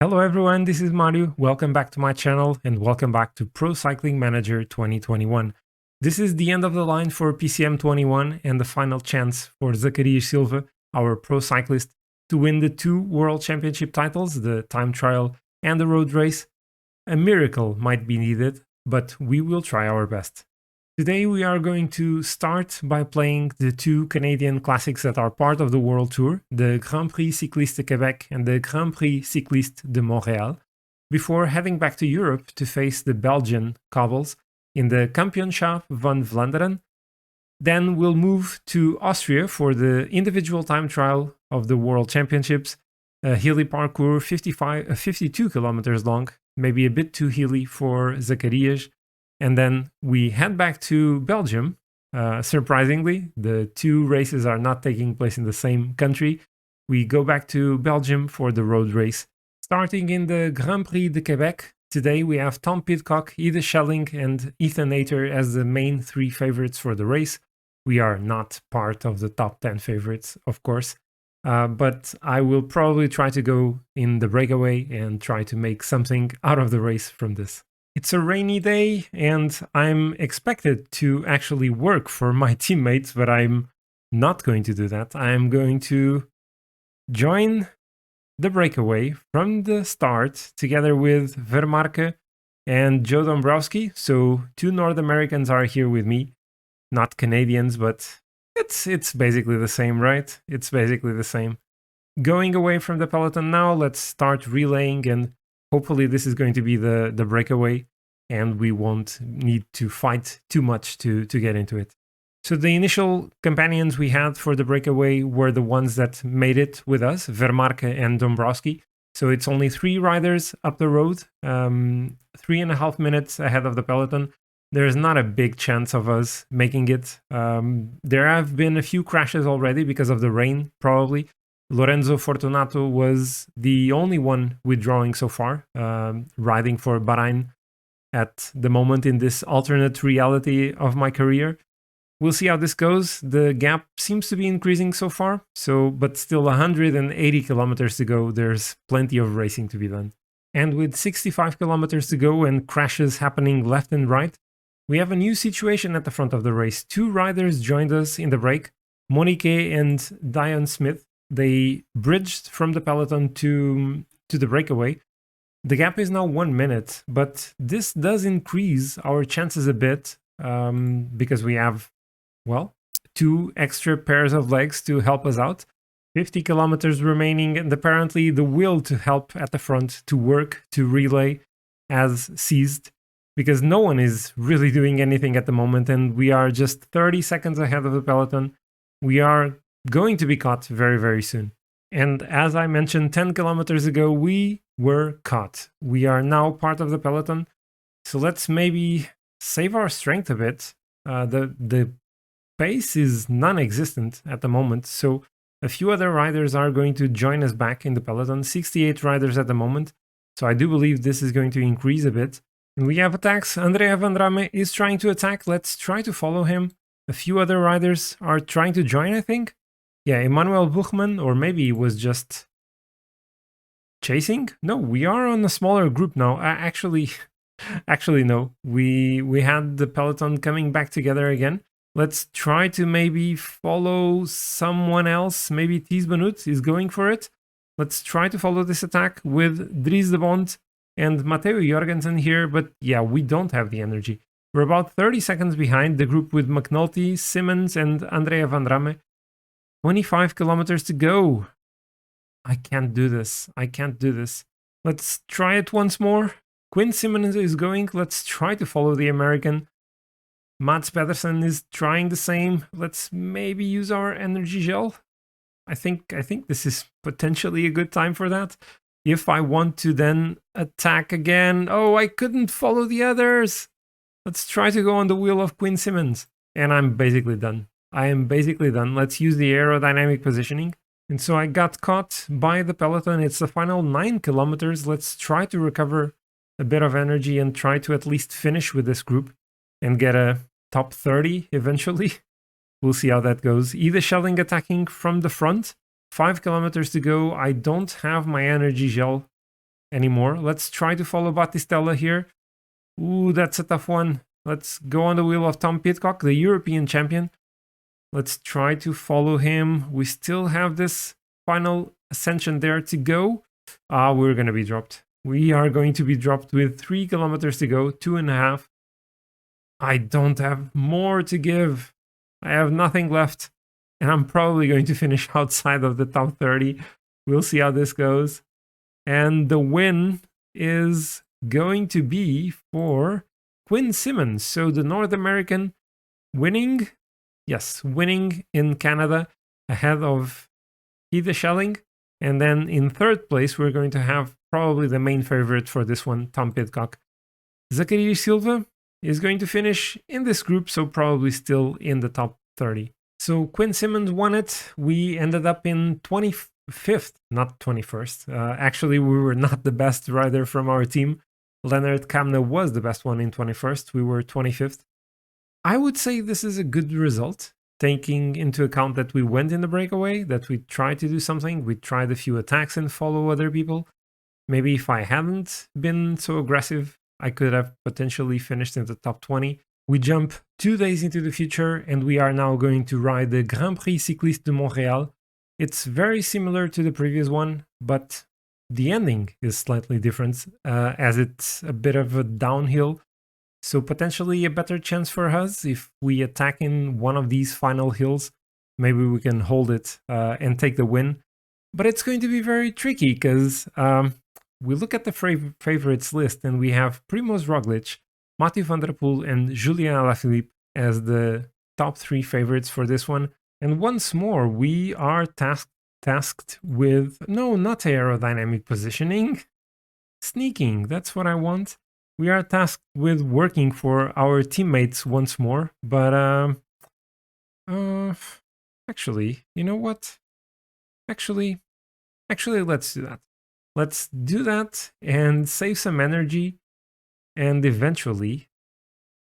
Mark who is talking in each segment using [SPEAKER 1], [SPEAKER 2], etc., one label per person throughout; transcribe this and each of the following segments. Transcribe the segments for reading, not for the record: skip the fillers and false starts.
[SPEAKER 1] Hello everyone, this is Mario. Welcome back to my channel and welcome back to Pro Cycling Manager 2021. This is the end of the line for PCM 21 and the final chance for Zacarias Silva, our pro cyclist, to win the two World Championship titles, the time trial and the road race. A miracle might be needed, but we will try our best. Today we are going to start by playing the two Canadian classics that are part of the World Tour, the Grand Prix Cycliste de Quebec and the Grand Prix Cycliste de Montreal, before heading back to Europe to face the Belgian cobbles in the Kampioenschap van Vlaanderen. Then we'll move to Austria for the individual time trial of the World Championships, a hilly parkour 52 kilometers long, maybe a bit too hilly for Zacarias. And then we head back to Belgium. Surprisingly, the two races are not taking place in the same country. We go back to Belgium for the road race. Starting in the Grand Prix de Quebec, today we have Tom Pidcock, Ida Schelling and Ethan Ater as the main three favorites for the race. We are not part of the top 10 favorites, of course, but I will probably try to go in the breakaway and try to make something out of the race from this. It's a rainy day and I'm expected to actually work for my teammates, but I'm not going to do that. I'm going to join the breakaway from the start together with Vermarke and Joe Dombrowski. So two North Americans are here with me, not Canadians, but it's basically the same, right? It's basically the same. Going away from the peloton now, let's start relaying, and hopefully this is going to be the breakaway and we won't need to fight too much to get into it. So the initial companions we had for the breakaway were the ones that made it with us, Vermarke and Dombrowski. So it's only 3 riders up the road, 3.5 minutes ahead of the peloton. There's not a big chance of us making it. There have been a few crashes already because of the rain, probably. Lorenzo Fortunato was the only one withdrawing so far, riding for Bahrain at the moment in this alternate reality of my career. We'll see how this goes. The gap seems to be increasing so far, but still 180 kilometers to go. There's plenty of racing to be done. And with 65 kilometers to go and crashes happening left and right, we have a new situation at the front of the race. 2 riders joined us in the break, Monique and Diane Smith. They bridged from the peloton to the breakaway. The gap is now 1 minute, but this does increase our chances a bit because we have, well, 2 extra pairs of legs to help us out. 50 kilometers remaining, and apparently the will to help at the front, to work, to relay, has ceased because no one is really doing anything at the moment, and we are just 30 seconds ahead of the peloton. We are going to be caught very, very soon. And as I mentioned 10 kilometers ago, we were caught. We are now part of the peloton. So let's maybe save our strength a bit. The pace is non-existent at the moment. So a few other riders are going to join us back in the peloton. 68 riders at the moment. So I do believe this is going to increase a bit. And we have attacks. Andrea Van Drame is trying to attack. Let's try to follow him. A few other riders are trying to join, I think. Yeah, Emmanuel Buchmann, or maybe he was just chasing? No, we are on a smaller group now. Actually, no. We had the peloton coming back together again. Let's try to maybe follow someone else. Maybe Thies Benoot is going for it. Let's try to follow this attack with Dries de Bont and Matteo Jorgensen here. But yeah, we don't have the energy. We're about 30 seconds behind the group with McNulty, Simmons, and Andrea Van Drame. 25 kilometers to go. I can't do this. I can't do this. Let's try it once more. Quinn Simmons is going. Let's try to follow the American. Mats Pedersen is trying the same. Let's maybe use our energy gel. I think this is potentially a good time for that. If I want to then attack again. Oh, I couldn't follow the others. Let's try to go on the wheel of Quinn Simmons. And I'm basically done. I am basically done. Let's use the aerodynamic positioning. And so I got caught by the peloton. It's the final 9 kilometers. Let's try to recover a bit of energy and try to at least finish with this group and get a top 30 eventually. We'll see how that goes. Ida Schelling attacking from the front. 5 kilometers to go. I don't have my energy gel anymore. Let's try to follow Battistella here. Ooh, that's a tough one. Let's go on the wheel of Tom Pidcock, the European champion. Let's try to follow him. We still have this final ascension there to go. We're going to be dropped. We are going to be dropped with 3 kilometers to go, 2.5. I don't have more to give. I have nothing left. And I'm probably going to finish outside of the top 30. We'll see how this goes. And the win is going to be for Quinn Simmons. So the North American winning, yes, winning in Canada ahead of Heather Schelling. And then in third place, we're going to have probably the main favorite for this one, Tom Pidcock. Zacarias Silva is going to finish in this group, so probably still in the top 30. So Quinn Simmons won it. We ended up in 25th, not 21st. Actually, we were not the best rider from our team. Leonard Kamna was the best one in 21st. We were 25th. I would say this is a good result, taking into account that we went in the breakaway, that we tried to do something. We tried a few attacks and follow other people. Maybe if I hadn't been so aggressive, I could have potentially finished in the top 20. We jump 2 days into the future and we are now going to ride the Grand Prix Cyclist de Montreal. It's very similar to the previous one, but the ending is slightly different as it's a bit of a downhill. So potentially a better chance for us if we attack in one of these final hills. Maybe we can hold it and take the win. But it's going to be very tricky because we look at the favorites list and we have Primoz Roglic, Mathieu van der Poel and Julien Alaphilippe as the top 3 favorites for this one. And once more, we are tasked with, no, not aerodynamic positioning, sneaking, that's what I want. We are tasked with working for our teammates once more, but actually, you know what? Actually, let's do that. Let's do that and save some energy, and eventually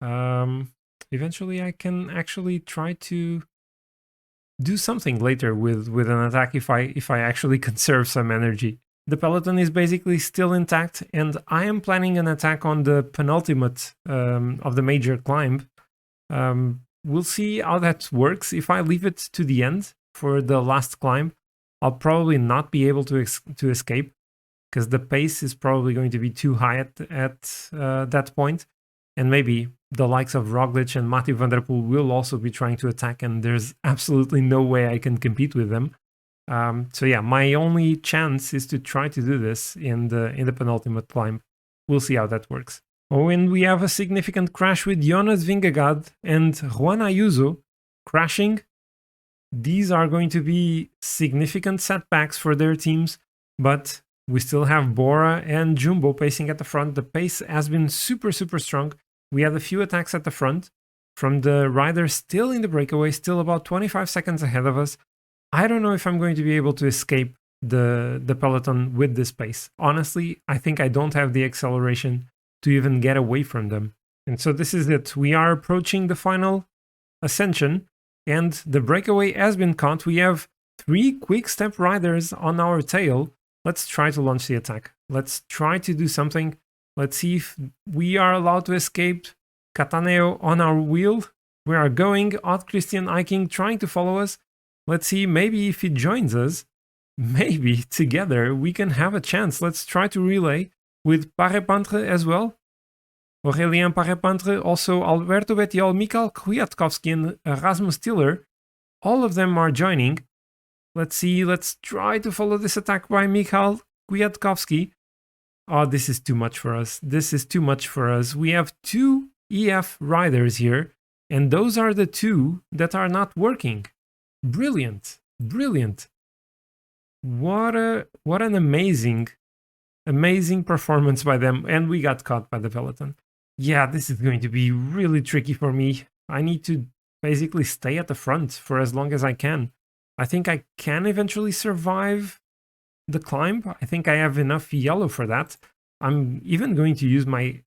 [SPEAKER 1] I can actually try to do something later with an attack if I actually conserve some energy. The peloton is basically still intact, and I am planning an attack on the penultimate of the major climb. We'll see how that works. If I leave it to the end for the last climb, I'll probably not be able to escape, because the pace is probably going to be too high at that point. And maybe the likes of Roglic and Mathieu van der Poel will also be trying to attack, and there's absolutely no way I can compete with them. So yeah, my only chance is to try to do this in the penultimate climb. We'll see how that works. Oh, and we have a significant crash with Jonas Vingegaard and Juan Ayuso crashing. These are going to be significant setbacks for their teams, but we still have Bora and Jumbo pacing at the front. The pace has been super, super strong. We had a few attacks at the front from the riders still in the breakaway, still about 25 seconds ahead of us. I don't know if I'm going to be able to escape the peloton with this pace. Honestly, I think I don't have the acceleration to even get away from them. And so this is it. We are approaching the final ascension, and the breakaway has been caught. We have 3 quick-step riders on our tail. Let's try to launch the attack. Let's try to do something. Let's see if we are allowed to escape. Cataneo on our wheel. We are going. Odd Christian Eiking trying to follow us. Let's see, maybe if he joins us, maybe together we can have a chance. Let's try to relay with Paré-Pantre as well. Aurélien Paré-Pantre, also Alberto Bettiol, Mikhail Kwiatkowski and Rasmus Tiller. All of them are joining. Let's see, let's try to follow this attack by Mikhail Kwiatkowski. Oh, this is too much for us. This is too much for us. We have 2 EF riders here, and those are the 2 that are not working. Brilliant, brilliant. What an amazing performance by them, and we got caught by the peloton. Yeah, this is going to be really tricky for me. I need to basically stay at the front for as long as I can. I think I can eventually survive the climb. I think I have enough yellow for that. I'm even going to use my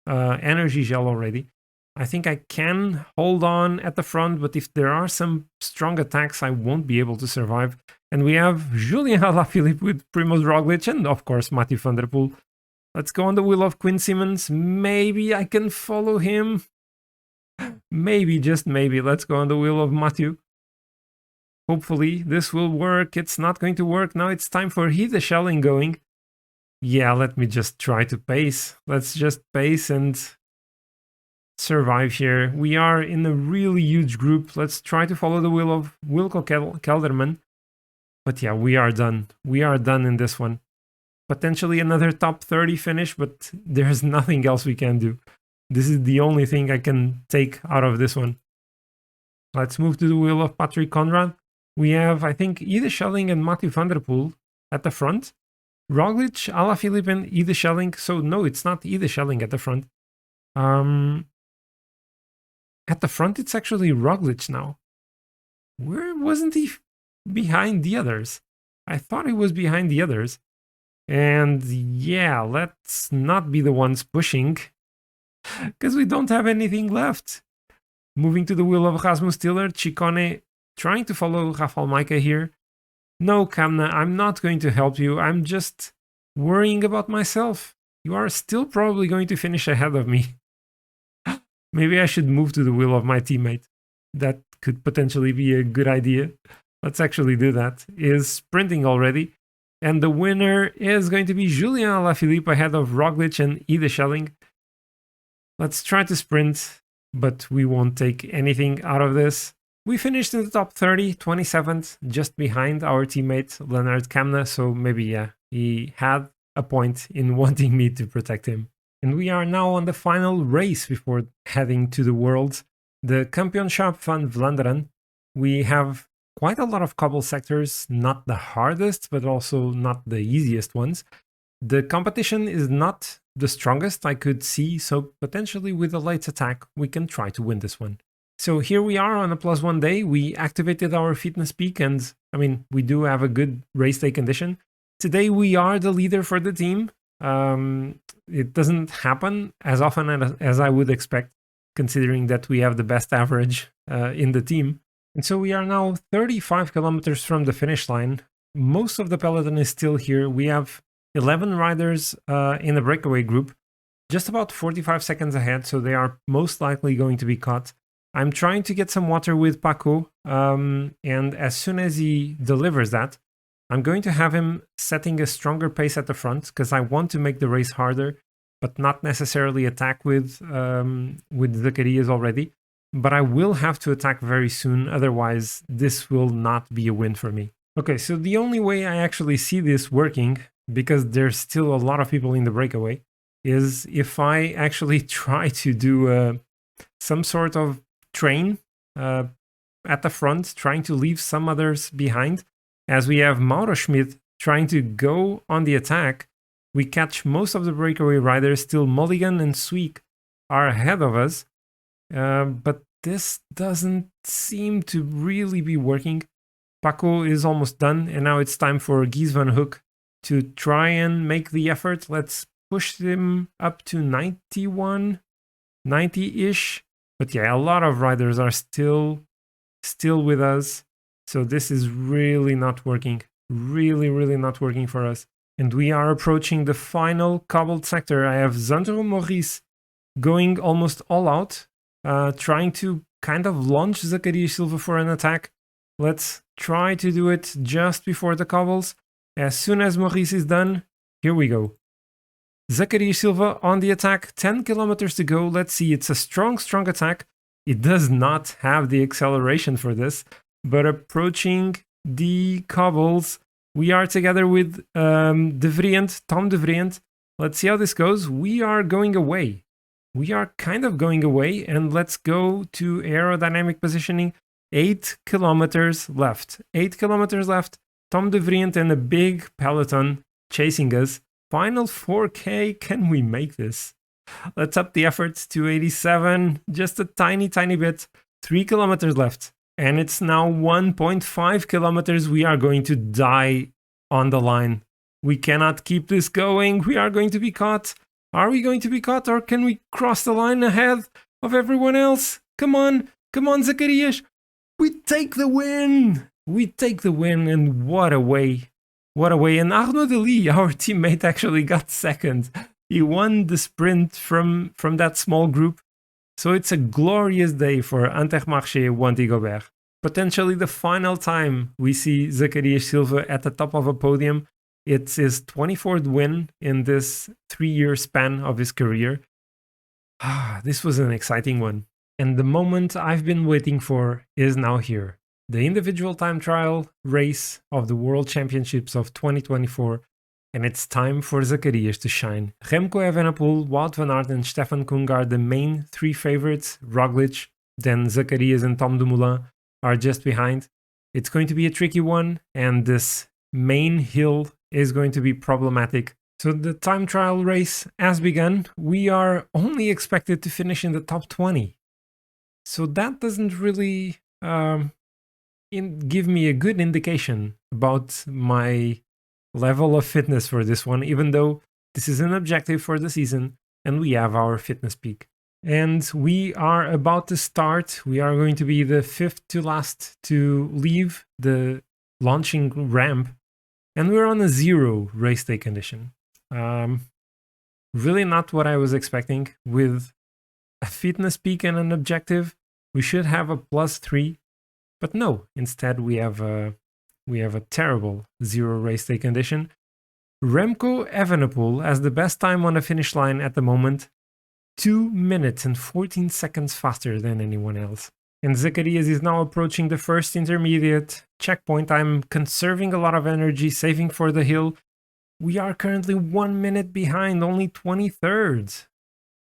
[SPEAKER 1] energy gel already. I think I can hold on at the front, but if there are some strong attacks, I won't be able to survive. And we have Julien Alaphilippe with Primoz Roglic and, of course, Mathieu van der Poel Let's go on the wheel of Quinn Simmons. Maybe I can follow him. Maybe, just maybe. Let's go on the wheel of Matthew. Hopefully this will work. It's not going to work. Now it's time for Heath Schelling going. Yeah, let me just try to pace. Let's just pace and survive here. We are in a really huge group. Let's try to follow the wheel of Wilco Kelderman. But yeah, we are done. We are done in this one. Potentially another top 30 finish, but there's nothing else we can do. This is the only thing I can take out of this one. Let's move to the wheel of Patrick Conrad. We have, I think, Heath Schelling and Mathieu van der Poel at the front. Roglic, Alaphilippe, and Heath Schelling. So no, it's not Heath Schelling at the front. At the front, it's actually Roglic now. Where wasn't he behind the others? I thought he was behind the others. And yeah, let's not be the ones pushing, because we don't have anything left. Moving to the wheel of Rasmus Tiller, Ciccone trying to follow Rafał Majka here. No, Kamna, I'm not going to help you. I'm just worrying about myself. You are still probably going to finish ahead of me. Maybe I should move to the wheel of my teammate. That could potentially be a good idea. Let's actually do that. Is sprinting already. And the winner is going to be Julien Alaphilippe ahead of Roglic and Heath Schelling. Let's try to sprint, but we won't take anything out of this. We finished in the top 30, 27th, just behind our teammate Lennart Kamna, so maybe, yeah, he had a point in wanting me to protect him. And we are now on the final race before heading to the Worlds, the Kampioenschap van Vlaanderen. We have quite a lot of cobble sectors, not the hardest, but also not the easiest ones. The competition is not the strongest I could see, so potentially with a late attack, we can try to win this one. So here we are on a +1 day. We activated our fitness peak, and I mean, we do have a good race day condition. Today we are the leader for the team. It doesn't happen as often as I would expect, considering that we have the best average in the team. And so we are now 35 kilometers from the finish line. Most of the peloton is still here. We have 11 riders in the breakaway group, just about 45 seconds ahead, so they are most likely going to be caught. I'm trying to get some water with Paco, and as soon as he delivers that, I'm going to have him setting a stronger pace at the front, because I want to make the race harder, but not necessarily attack with Zacarias already. But I will have to attack very soon, otherwise this will not be a win for me. Okay, so the only way I actually see this working, because there's still a lot of people in the breakaway, is if I actually try to do some sort of train at the front, trying to leave some others behind. As we have Mauro Schmidt trying to go on the attack, we catch most of the breakaway riders. Still Mulligan and Sweek are ahead of us, but this doesn't seem to really be working. Paco is almost done, and now it's time for Gies van Hoek to try and make the effort. Let's push him up to 91, 90-ish. But yeah, a lot of riders are still with us. So this is really not working. Really not working for us. And we are approaching the final cobbled sector. I have Sandro Maurice going almost all out, trying to kind of launch Zacarias Silva for an attack. Let's try to do it just before the cobbles. As soon as Maurice is done, here we go. Zacarias Silva on the attack, 10 kilometers to go. Let's see, it's a strong
[SPEAKER 2] attack. It does not have the acceleration for this, but approaching the cobbles, we are together with Tom de Vriend. Let's see how this goes. We are going away. We are kind of going away, and let's go to aerodynamic positioning. 8 kilometers left. 8 kilometers left. Tom de Vriend and a big peloton chasing us. Final 4K, can we make this? Let's up the effort to 87, just a tiny bit. 3 kilometers left. And it's now 1.5 kilometers. We are going to die on the line. We cannot keep this going. We are going to be caught. Are we going to be caught, or can we cross the line ahead of everyone else? Come on, Zacarias. We take the win. We take the win, and what a way. What a way. And Arnaud Delis, our teammate, actually got second. He won the sprint from that small group. So it's a glorious day for Intermarché Wanty-Gobert. Potentially the final time we see Zacarias Silva at the top of a podium. It's his 24th win in this 3-year span of his career. This was an exciting one. And the moment I've been waiting for is now here. The individual time trial race of the World Championships of 2024. And it's time for Zacarias to shine. Remco Evenepoel, Wout van Aert and Stefan Kung are the main 3 favorites. Roglic, then Zacarias and Tom Dumoulin are just behind. It's going to be a tricky one, and this main hill is going to be problematic. So the time trial race has begun. We are only expected to finish in the top 20. So that doesn't really give me a good indication about my level of fitness for this one, even though this is an objective for the season and we have our fitness peak. And we are about to start. We are going to be the 5th to last to leave the launching ramp, and we're on a 0 race day condition. Really not what I was expecting. With a fitness peak and an objective, we should have a +3, but no, instead we have a terrible 0 race day condition. Remco Evenepoel has the best time on the finish line at the moment, 2 minutes and 14 seconds faster than anyone else. And Zacarias is now approaching the first intermediate checkpoint. I'm conserving a lot of energy, saving for the hill. We are currently 1 minute behind, only 23rd.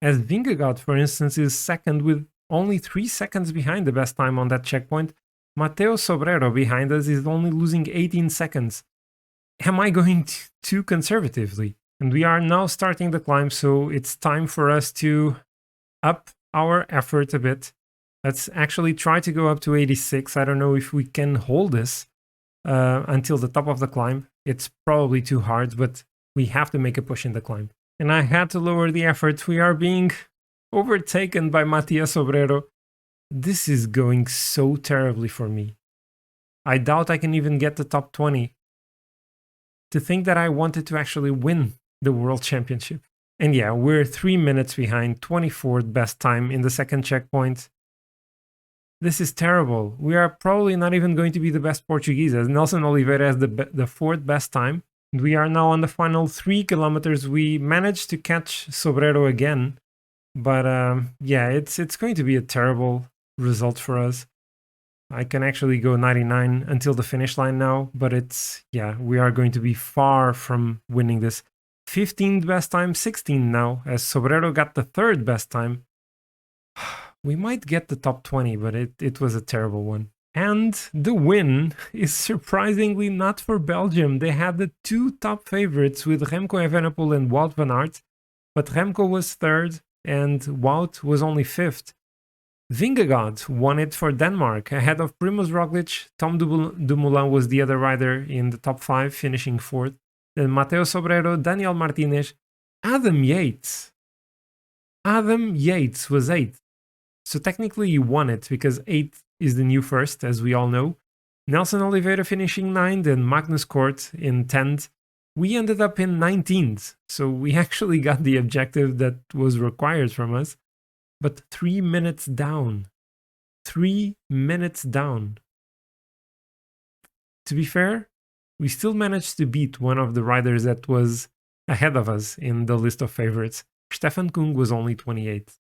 [SPEAKER 2] As Vingegaard, for instance, is second with only 3 seconds behind the best time on that checkpoint. Mateo Sobrero behind us is only losing 18 seconds. Am I going too conservatively? And we are now starting the climb, so it's time for us to up our effort a bit. Let's actually try to go up to 86. I don't know if we can hold this until the top of the climb. It's probably too hard, but we have to make a push in the climb. And I had to lower the effort. We are being overtaken by Matias Sobrero. This is going so terribly for me. I doubt I can even get the top 20. To think that I wanted to actually win the World Championship. And yeah, we're 3 minutes behind, 24th best time in the second checkpoint. This is terrible. We are probably not even going to be the best Portuguese, as Nelson Oliveira has the 4th best time. We are now on the final 3 kilometers. We managed to catch Sobrero again, but yeah, it's going to be a terrible result for us. I can actually go 99 until the finish line now, but yeah, we are going to be far from winning this. 15th best time, 16 now, as Sobrero got the 3rd best time. We might get the top 20, but it was a terrible one. And the win is surprisingly not for Belgium. They had the 2 top favorites with Remco Evenepoel and Wout van Aert, but Remco was 3rd and Wout was only 5th. Vingegaard won it for Denmark ahead of Primož Roglic. Tom Dumoulin was the other rider in the top 5, finishing 4th. Then Mateo Sobrero, Daniel Martinez, Adam Yates. Adam Yates was 8th. So technically he won it because 8th is the new first, as we all know. Nelson Oliveira finishing 9th and Magnus Kort in 10th. We ended up in 19th, so we actually got the objective that was required from us. But 3 minutes down. 3 minutes down. To be fair, we still managed to beat one of the riders that was ahead of us in the list of favorites. Stefan Kung was only 28th.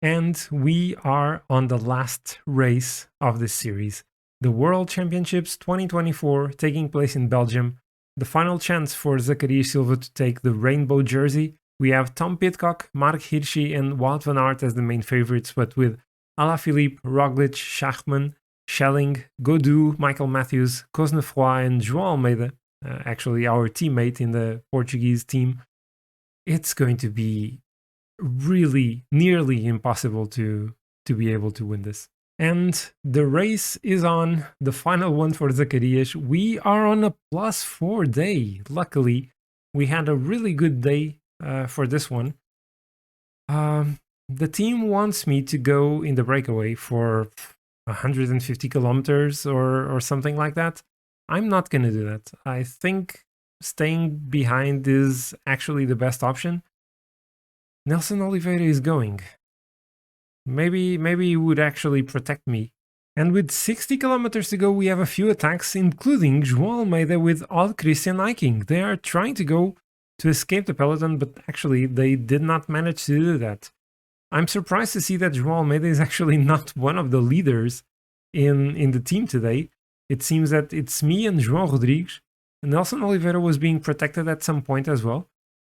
[SPEAKER 2] And we are on the last race of this series. The World Championships 2024 taking place in Belgium. The final chance for Zacarias Silva to take the rainbow jersey. We have Tom Pidcock, Mark Hirschi and Wout van Aert as the main favorites, but with Alaphilippe, Roglic, Schachmann, Schelling, Gaudu, Michael Matthews, Cosnefroy and João Almeida, actually our teammate in the Portuguese team. It's going to be really nearly impossible to be able to win this. And the race is on, the final one for Zacarias. We are on a +4 day. Luckily, we had a really good day for this one. The team wants me to go in the breakaway for 150 kilometers or something like that. I'm not going to do that. I think staying behind is actually the best option. Nelson Oliveira is going. Maybe he would actually protect me. And with 60 kilometers to go, we have a few attacks, including João Almeida with Odd Christian Eiking. They are trying to go to escape the peloton, but actually they did not manage to do that. I'm surprised to see that João Almeida is actually not one of the leaders in the team today. It seems that it's me and João Rodrigues. Nelson Oliveira was being protected at some point as well.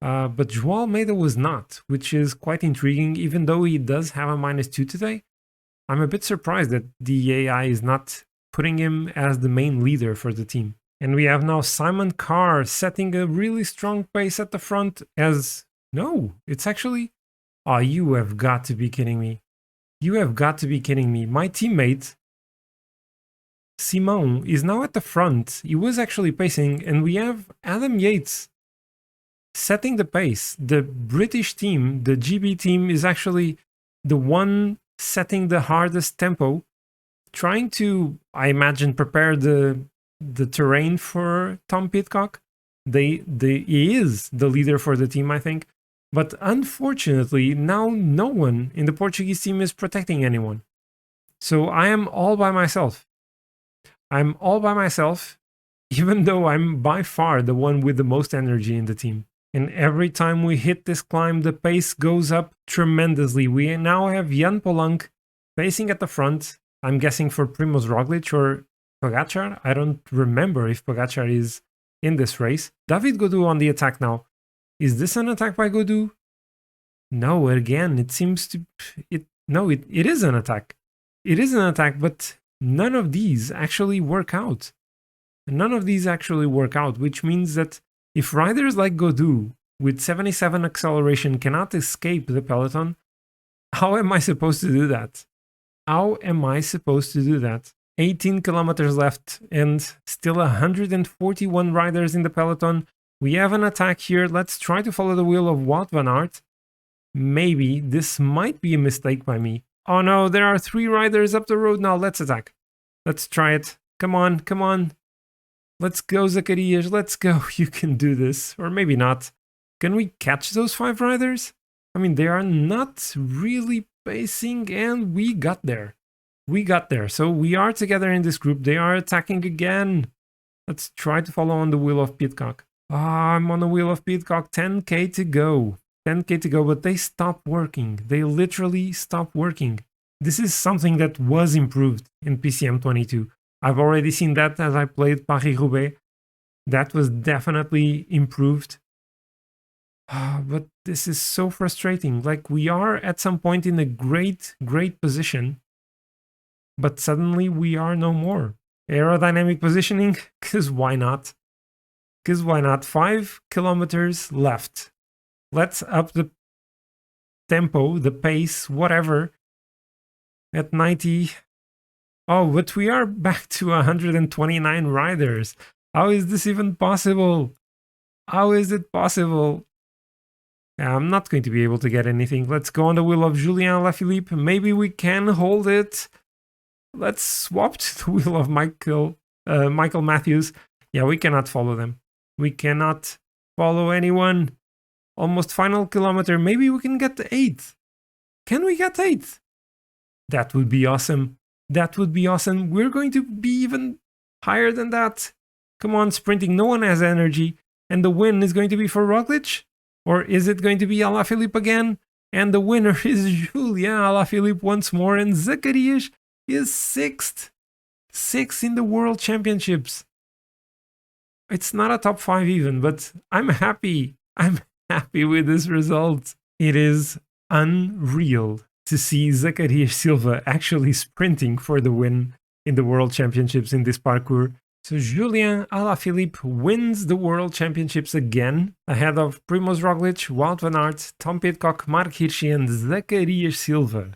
[SPEAKER 2] But João Almeida was not, which is quite intriguing, even though he does have a -2 today. I'm a bit surprised that the AI is not putting him as the main leader for the team. And we have now Simon Carr setting a really strong pace at the front as... No, it's actually... Oh, you have got to be kidding me. You have got to be kidding me. My teammate, Simon, is now at the front. He was actually pacing, and we have Adam Yates setting the pace. The British team, the GB team, is actually the one setting the hardest tempo, trying to, I imagine, prepare the terrain for Tom Pidcock. He is the leader for the team, I think. But unfortunately, now no one in the Portuguese team is protecting anyone. So I am all by myself. I'm all by myself, even though I'm by far the one with the most energy in the team. And every time we hit this climb, the pace goes up tremendously. We now have Jan Polanc pacing at the front. I'm guessing for Primoz Roglic or Pogačar. I don't remember if Pogačar is in this race. David Gaudu on the attack now. Is this an attack by Gaudu? No, again, it seems to... it is an attack. It is an attack, but none of these actually work out. None of these actually work out, which means that if riders like Gaudu with 77 acceleration cannot escape the peloton, how am I supposed to do that? How am I supposed to do that? 18 kilometers left and still 141 riders in the peloton. We have an attack here. Let's try to follow the wheel of Wout van Aert. Maybe this might be a mistake by me. Oh no, there are 3 riders up the road now. Let's attack. Let's try it. Come on, come on. Let's go, Zacarias. Let's go. You can do this. Or maybe not. Can we catch those 5 riders? I mean, they are not really pacing, and we got there. We got there. So we are together in this group. They are attacking again. Let's try to follow on the wheel of Pidcock. I'm on the wheel of Pidcock, 10k to go. 10k to go, but they stopped working. They literally stopped working. This is something that was improved in PCM 22. I've already seen that as I played Paris-Roubaix. That was definitely improved. But this is so frustrating. Like, we are at some point in a great position, but suddenly we are no more. Aerodynamic positioning? Because why not? Because why not? 5 kilometers left. Let's up the tempo, the pace, whatever. At 90. Oh, but we are back to 129 riders. How is this even possible? How is it possible? Yeah, I'm not going to be able to get anything. Let's go on the wheel of Julien Alaphilippe. Maybe we can hold it. Let's swap to the wheel of Michael Matthews. Yeah, we cannot follow them. We cannot follow anyone. Almost final kilometer. Maybe we can get to 8th. Can we get 8th? That would be awesome. That would be awesome. We're going to be even higher than that. Come on, sprinting. No one has energy. And the win is going to be for Roglic? Or is it going to be Alaphilippe again? And the winner is Julien Alaphilippe once more. And Zacarias is 6th. 6th in the World Championships. It's not a top 5 even, but I'm happy. I'm happy with this result. It is unreal to see Zacarias Silva actually sprinting for the win in the World Championships in this parkour. So Julien Alaphilippe wins the World Championships again, ahead of Primoz Roglic, Wout van Aert, Tom Pidcock, Marc Hirschi and Zacarias Silva.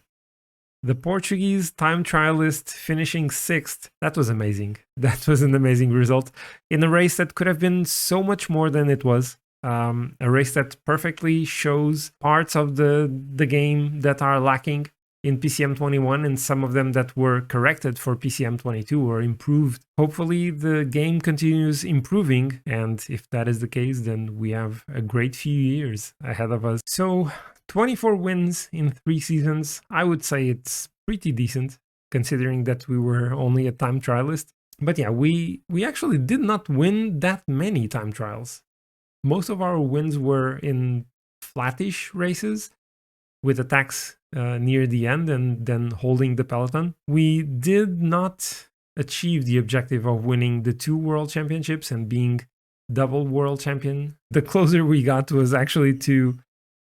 [SPEAKER 2] The Portuguese time trialist finishing 6th. That was amazing. That was an amazing result in a race that could have been so much more than it was. A race that perfectly shows parts of the game that are lacking. in PCM 21 and some of them that were corrected for PCM 22 or improved. Hopefully the game continues improving, and if that is the case, then we have a great few years ahead of us. So 24 wins in 3 seasons, I would say it's pretty decent considering that we were only a time trialist. But yeah, we actually did not win that many time trials. Most of our wins were in flattish races with attacks near the end and then holding the peloton. We did not achieve the objective of winning the 2 world championships and being double world champion. The closer we got was actually to,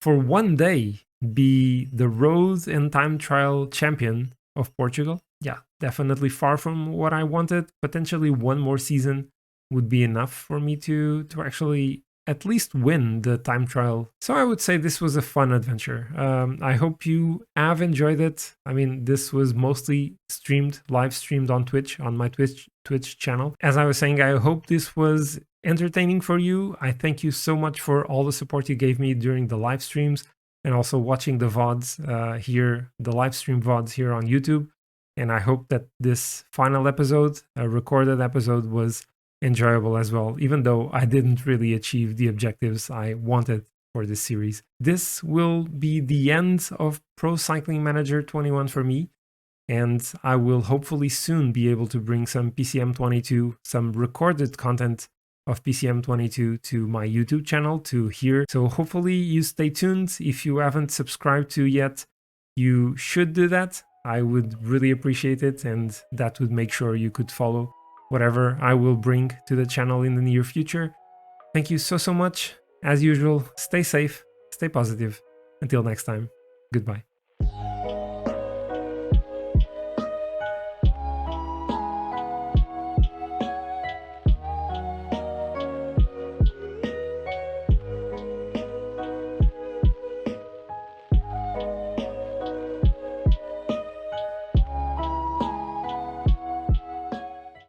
[SPEAKER 2] for one day, be the road and time trial champion of Portugal. Yeah, definitely far from what I wanted. Potentially one more season would be enough for me to actually at least win the time trial. So I would say this was a fun adventure. I hope you have enjoyed it. I mean, this was mostly live streamed on Twitch, on my Twitch channel. As I was saying, I hope this was entertaining for you. I thank you so much for all the support you gave me during the live streams and also watching the VODs here, the live stream VODs here on YouTube. And I hope that this final episode, a recorded episode, was enjoyable as well, even though I didn't really achieve the objectives I wanted for this series. This will be the end of Pro Cycling Manager 21 for me, and I will hopefully soon be able to bring some PCM 22, some recorded content of PCM 22 to my YouTube channel to hear. So hopefully you stay tuned. If you haven't subscribed to yet, you should do that. I would really appreciate it, and that would make sure you could follow whatever I will bring to the channel in the near future. Thank you so much. As usual, stay safe, stay positive. Until next time, goodbye.